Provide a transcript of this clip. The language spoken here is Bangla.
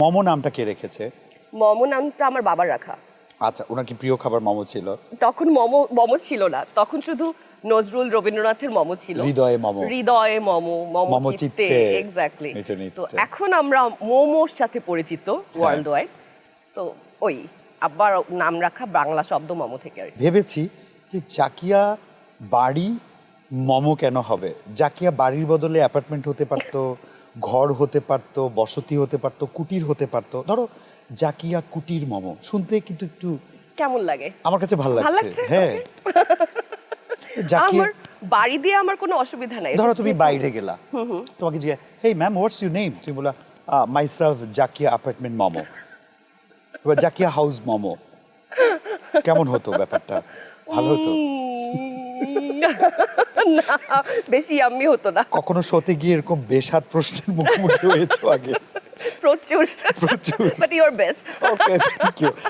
মোমো নামটা কে রেখেছে? মোমো নামটা আমার বাবার রাখা। আচ্ছা, ওনার কি প্রিয় খাবার মোমো ছিল? তখন মোমো মোমো ছিল না, তখন শুধু নজরুল রবীন্দ্রনাথের মোমো ছিল। হৃদয়ে মোমো। হৃদয়ে মোমো, মোমো মোমো চিত্তে, চিত্তে, এক্স্যাক্টলি। নিতে নিতে। তো এখন আমরা মোমোর সাথে পরিচিত ওয়ার্ল্ড ওয়াইড। তো ওই আবার নাম রাখা বাংলা শব্দ মোমো থেকে আর কি। ভেবেছি যে জাকিয়া বাড়ি মোমো কেন হবে? জাকিয়া বাড়ির বদলে অ্যাপার্টমেন্ট হতে পারতো, ঘর হতে পারতো, বসতি হতে পারতো, কুটির হতে পারতো। ধরো জাকিয়া কুটির মোমো শুনতে কিন্তু একটু কেমন লাগে? আমার কাছে ভালো ভাল লাগছে। লাগছে? হ্যাঁ, জাকিয়া আমার বাড়ি দিয়ে আমার কোনো অসুবিধা নাই। ধরো তুমি বাইরে গেলা, তোমাকে জিজ্ঞাসা, হেই ম্যাম হোয়াটস ইউর নেম? তুমি বলা মাইসেলফ জাকিয়া অ্যাপার্টমেন্ট মোমো বা জাকিয়া হাউস মোমো। কেমন হতো ব্যাপারটা? ভালো হতো? না, বেশি আমি হতো না। কখনো শোতে গিয়ে এরকম বেসাদ প্রশ্নের মুখোমুখি হয়েছো আগে? প্রচুর প্রচুর। But your best. Okay, thank you.